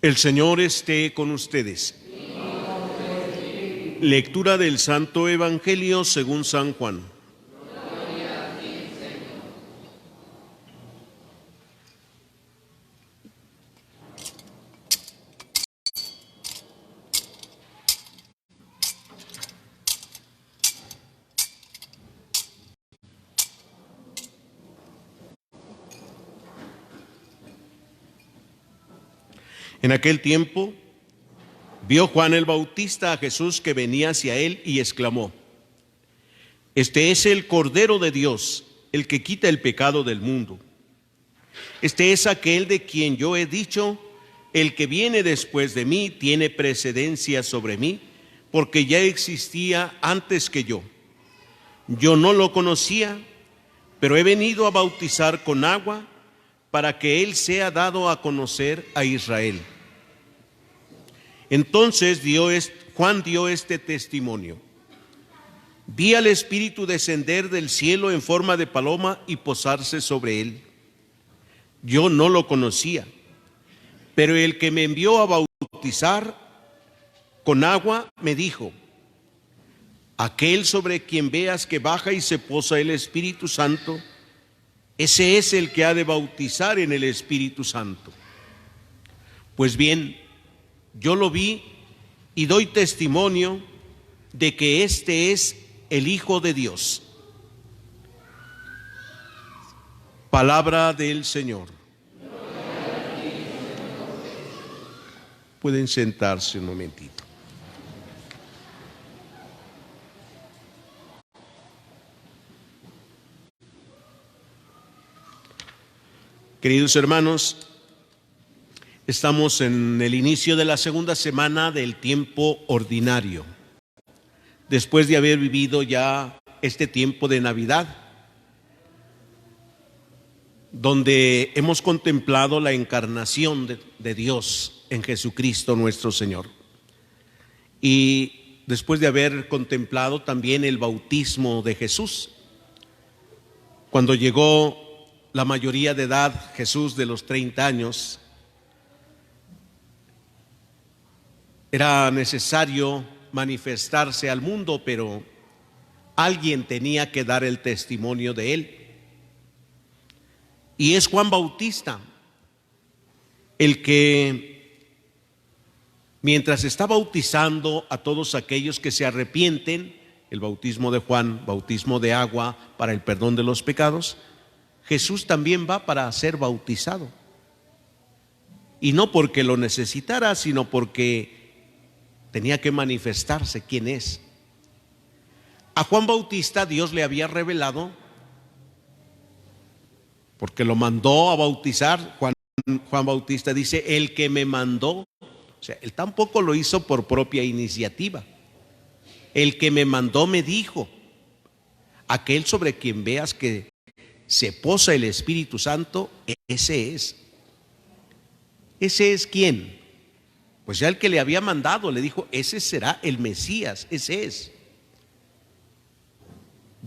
El Señor esté con ustedes. Lectura del Santo Evangelio según San Juan. En aquel tiempo vio Juan el Bautista a Jesús que venía hacia él y exclamó: Este es el Cordero de Dios, el que quita el pecado del mundo. Este es aquel de quien yo he dicho: el que viene después de mí tiene precedencia sobre mí, porque ya existía antes que yo. Yo no lo conocía, pero he venido a bautizar con agua para que él sea dado a conocer a Israel. Entonces Juan dio este testimonio: Vi al Espíritu descender del cielo en forma de paloma y posarse sobre él. Yo no lo conocía, pero el que me envió a bautizar con agua me dijo: Aquel sobre quien veas que baja y se posa el Espíritu Santo, ese es el que ha de bautizar en el Espíritu Santo. Pues bien, yo lo vi y doy testimonio de que este es el Hijo de Dios. Palabra del Señor. Pueden sentarse un momentito. Queridos hermanos, estamos en el inicio de la segunda semana del tiempo ordinario, después de haber vivido ya este tiempo de Navidad, donde hemos contemplado la encarnación de Dios en Jesucristo nuestro Señor. Y después de haber contemplado también el bautismo de Jesús, cuando llegó la mayoría de edad, Jesús de los 30 años, era necesario manifestarse al mundo, pero alguien tenía que dar el testimonio de él. Y es Juan Bautista el que, mientras está bautizando a todos aquellos que se arrepienten, el bautismo de Juan, bautismo de agua para el perdón de los pecados, Jesús también va para ser bautizado. Y no porque lo necesitara, sino porque tenía que manifestarse quién es. A Juan Bautista Dios le había revelado, porque lo mandó a bautizar. Juan Bautista dice: el que me mandó. O sea, él tampoco lo hizo por propia iniciativa. El que me mandó me dijo: aquel sobre quien veas que se posa el Espíritu Santo, ese es. ¿Ese es quién? Pues ya el que le había mandado le dijo: ese será el Mesías, ese es.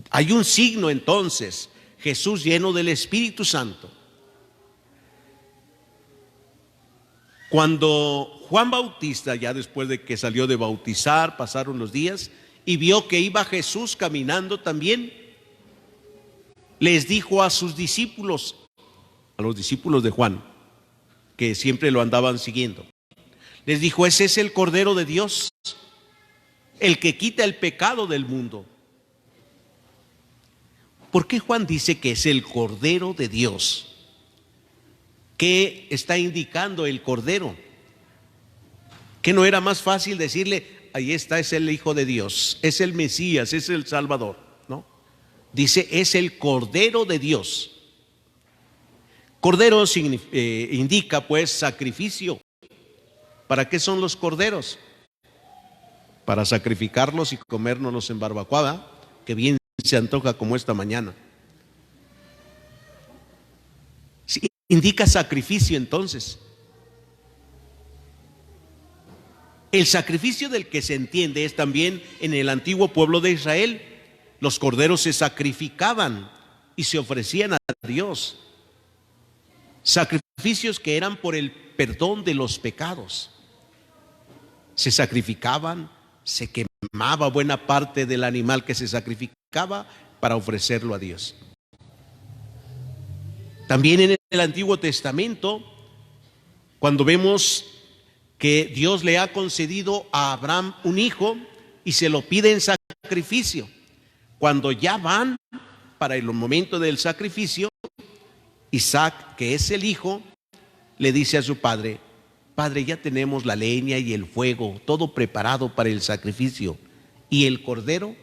Hay un signo entonces: Jesús lleno del Espíritu Santo. Cuando Juan Bautista, ya después de que salió de bautizar, pasaron los días y vio que iba Jesús caminando también, les dijo a sus discípulos, a los discípulos de Juan, que siempre lo andaban siguiendo, les dijo: ese es el Cordero de Dios, el que quita el pecado del mundo. ¿Por qué Juan dice que es el Cordero de Dios? ¿Qué está indicando el Cordero? ¿Que no era más fácil decirle: ahí está, es el Hijo de Dios, es el Mesías, es el Salvador? No, dice: es el Cordero de Dios. Cordero indica pues sacrificio. ¿Para qué son los corderos? Para sacrificarlos y comérnoslos en barbacoa, que bien se antoja como esta mañana. Sí, indica sacrificio entonces. El sacrificio del que se entiende es también en el antiguo pueblo de Israel. Los corderos se sacrificaban y se ofrecían a Dios. sacrificios que eran por el perdón de los pecados. Se sacrificaban, se quemaba buena parte del animal que se sacrificaba para ofrecerlo a Dios. También en el Antiguo Testamento, cuando vemos que Dios le ha concedido a Abraham un hijo y se lo pide en sacrificio, cuando ya van para el momento del sacrificio, Isaac, que es el hijo, le dice a su padre: Padre, ya tenemos la leña y el fuego, todo preparado para el sacrificio. ¿Y el cordero?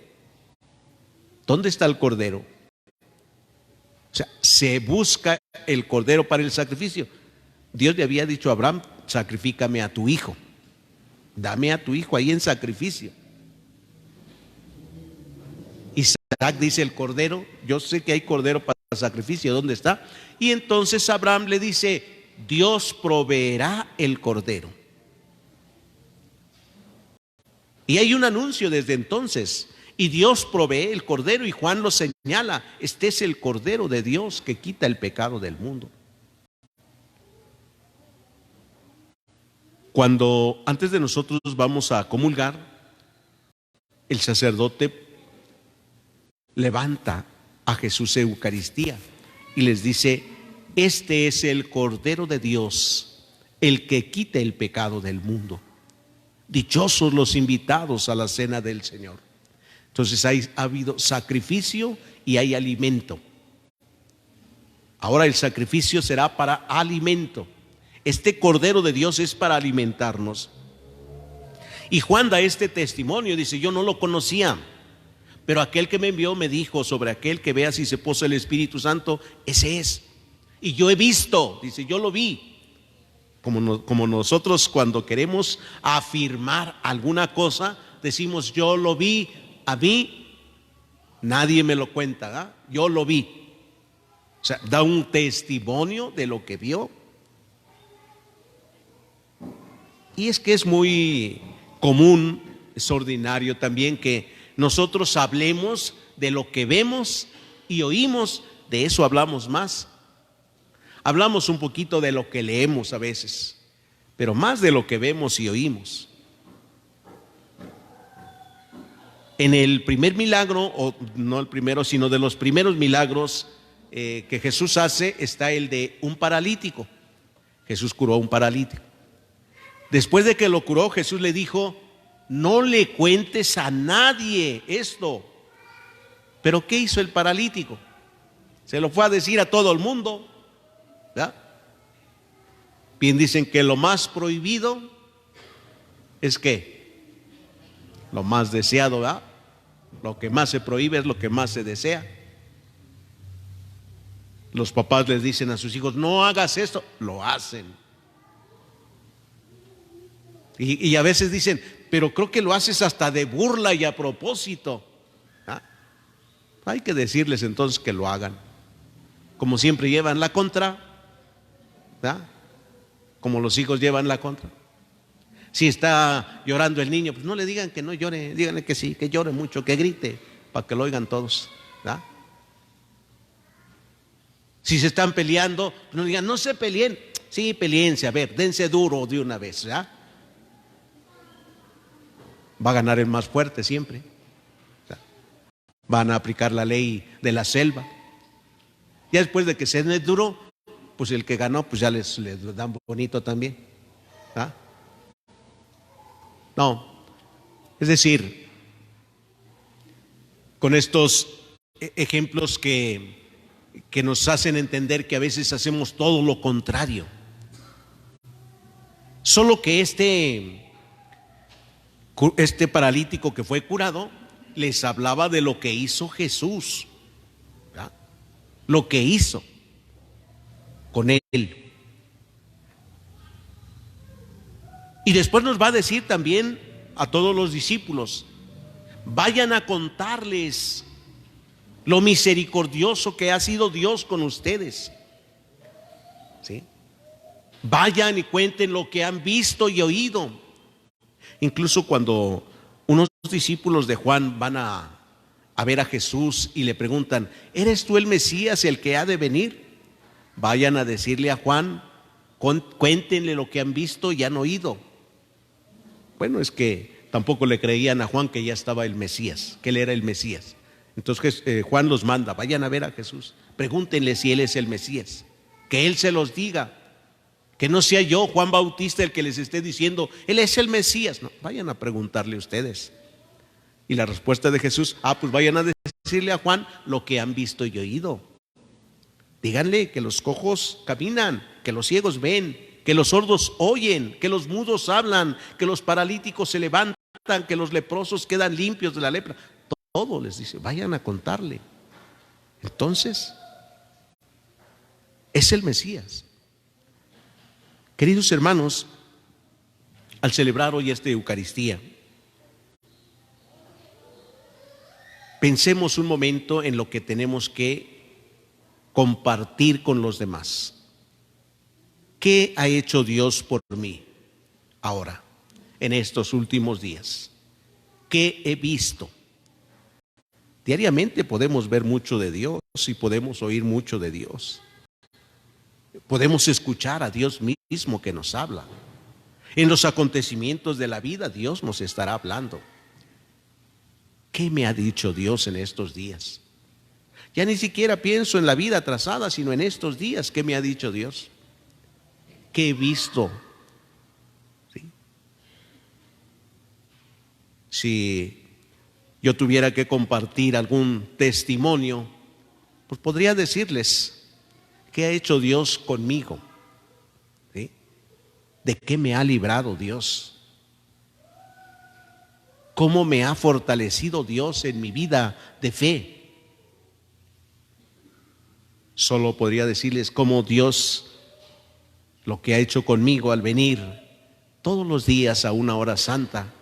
¿Dónde está el cordero? O sea, se busca el cordero para el sacrificio. Dios le había dicho a Abraham: sacrifícame a tu hijo, dame a tu hijo ahí en sacrificio. Isaac dice: el cordero, yo sé que hay cordero para el sacrificio, ¿dónde está? Y entonces Abraham le dice: Dios proveerá el cordero. Y hay un anuncio desde entonces, y Dios provee el cordero, y Juan lo señala: este es el cordero de Dios que quita el pecado del mundo. Cuando antes de nosotros vamos a comulgar, el sacerdote levanta a Jesús en Eucaristía y les dice: este es el Cordero de Dios, el que quita el pecado del mundo. Dichosos los invitados a la cena del Señor. Entonces ha habido sacrificio y hay alimento. Ahora el sacrificio será para alimento. Este Cordero de Dios es para alimentarnos. Y Juan da este testimonio, dice: yo no lo conocía, pero aquel que me envió me dijo: sobre aquel que vea si se posa el Espíritu Santo, ese es. Y yo he visto, dice, yo lo vi. Como nosotros cuando queremos afirmar alguna cosa, decimos: yo lo vi, a mí nadie me lo cuenta, ¿eh? Yo lo vi. O sea, da un testimonio de lo que vio. Y es que es muy común, es ordinario también que nosotros hablemos de lo que vemos y oímos, de eso hablamos más. Hablamos un poquito de lo que leemos a veces, pero más de lo que vemos y oímos. En el primer milagro, o no el primero, sino de los primeros milagros que Jesús hace, está el de un paralítico. Jesús curó a un paralítico. Después de que lo curó, Jesús le dijo: no le cuentes a nadie esto. Pero ¿qué hizo el paralítico? Se lo fue a decir a todo el mundo, ¿verdad? Bien dicen que lo más prohibido es que lo más deseado, ¿verdad? Lo que más se prohíbe es lo que más se desea. Los papás les dicen a sus hijos: no hagas esto, lo hacen. Y a veces dicen: pero creo que lo haces hasta de burla y a propósito. ¿Ah? Hay que decirles entonces que lo hagan. Como siempre llevan la contra, ¿verdad? Como los hijos llevan la contra. Si está llorando el niño, pues no le digan que no llore, díganle que sí, que llore mucho, que grite, para que lo oigan todos, ¿verdad? Si se están peleando, no digan: no se peleen. Sí, peleense, a ver, dense duro de una vez, ¿verdad? Va a ganar el más fuerte siempre. Van a aplicar la ley de la selva. Ya después de que se den duro, pues el que ganó, pues ya les dan bonito también. ¿Ah? No, es decir, con estos ejemplos que nos hacen entender que a veces hacemos todo lo contrario. Solo que este paralítico que fue curado les hablaba de lo que hizo Jesús, ¿verdad? Lo que hizo con él. Y después nos va a decir también a todos los discípulos: vayan a contarles lo misericordioso que ha sido Dios con ustedes. ¿Sí? Vayan y cuenten lo que han visto y oído. Incluso cuando unos discípulos de Juan van a ver a Jesús y le preguntan: ¿eres tú el Mesías, el que ha de venir? Vayan a decirle a Juan Cuéntenle lo que han visto y han oído. Bueno, es que tampoco le creían a Juan que ya estaba el Mesías, que él era el Mesías. Entonces Juan los manda, vayan a ver a Jesús, pregúntenle si él es el Mesías, que él se los diga, que no sea yo, Juan Bautista, el que les esté diciendo, él es el Mesías. No, vayan a preguntarle ustedes. Y la respuesta de Jesús, pues vayan a decirle a Juan lo que han visto y oído. Díganle que los cojos caminan, que los ciegos ven, que los sordos oyen, que los mudos hablan, que los paralíticos se levantan, que los leprosos quedan limpios de la lepra. Todo les dice, vayan a contarle. Entonces, es el Mesías. Queridos hermanos, al celebrar hoy esta Eucaristía, pensemos un momento en lo que tenemos que compartir con los demás. ¿Qué ha hecho Dios por mí ahora, en estos últimos días? ¿Qué he visto? Diariamente podemos ver mucho de Dios y podemos oír mucho de Dios. Podemos escuchar a Dios mismo que nos habla. En los acontecimientos de la vida Dios nos estará hablando. ¿Qué me ha dicho Dios en estos días? Ya ni siquiera pienso en la vida atrasada, sino en estos días. ¿Qué me ha dicho Dios? ¿Qué he visto? ¿Sí? Si yo tuviera que compartir algún testimonio, pues podría decirles qué ha hecho Dios conmigo, ¿sí? De qué me ha librado Dios, cómo me ha fortalecido Dios en mi vida de fe. Solo podría decirles cómo Dios, lo que ha hecho conmigo al venir todos los días a una hora santa,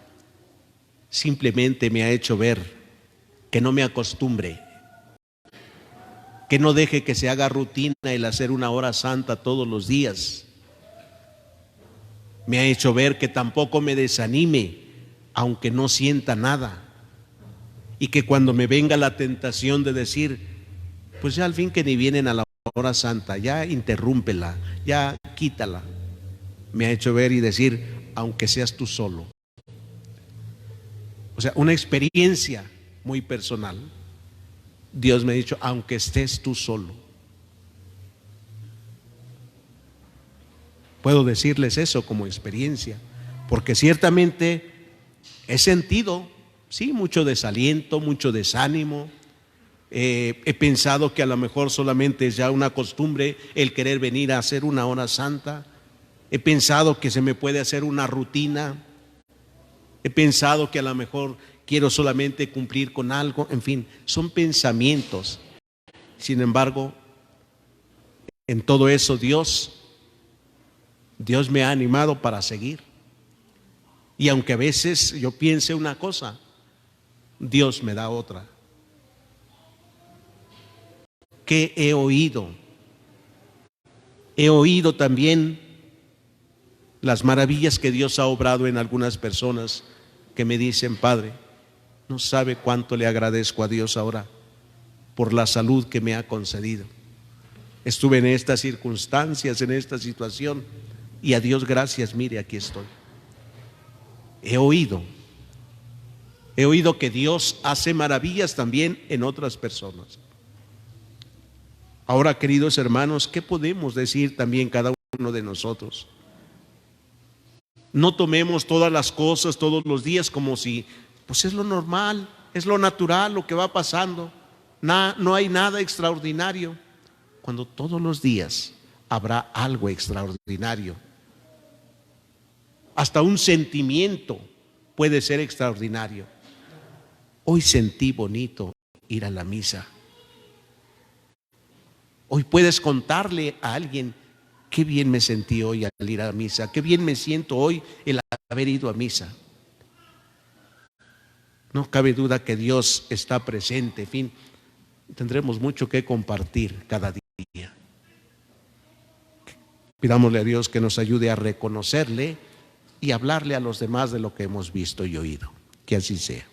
simplemente me ha hecho ver que no me acostumbre, que no deje que se haga rutina el hacer una hora santa todos los días. Me ha hecho ver que tampoco me desanime, aunque no sienta nada, y que cuando me venga la tentación de decir, pues ya al fin que ni vienen a la hora santa, ya interrúmpela, ya quítala, me ha hecho ver y decir, aunque seas tú solo. O sea, una experiencia muy personal. Dios me ha dicho, aunque estés tú solo. Puedo decirles eso como experiencia, porque ciertamente he sentido, sí, mucho desaliento, mucho desánimo. He pensado que a lo mejor solamente es ya una costumbre el querer venir a hacer una hora santa. He pensado que se me puede hacer una rutina. He pensado que a lo mejor quiero solamente cumplir con algo. En fin, son pensamientos. Sin embargo, en todo eso Dios me ha animado para seguir. Y aunque a veces yo piense una cosa, Dios me da otra. ¿Qué he oído? He oído también las maravillas que Dios ha obrado en algunas personas que me dicen, Padre, no sabe cuánto le agradezco a Dios ahora por la salud que me ha concedido. Estuve en estas circunstancias, en esta situación, y a Dios gracias, mire, aquí estoy. He oído que Dios hace maravillas también en otras personas. Ahora, queridos hermanos, ¿qué podemos decir también cada uno de nosotros? No tomemos todas las cosas todos los días como si, pues es lo normal, es lo natural, lo que va pasando. No hay nada extraordinario, cuando todos los días habrá algo extraordinario. Hasta un sentimiento puede ser extraordinario. Hoy sentí bonito ir a la misa. Hoy puedes contarle a alguien, qué bien me sentí hoy al ir a misa, qué bien me siento hoy el haber ido a misa. No cabe duda que Dios está presente. En fin, tendremos mucho que compartir cada día. Pidámosle a Dios que nos ayude a reconocerle y hablarle a los demás de lo que hemos visto y oído. Que así sea.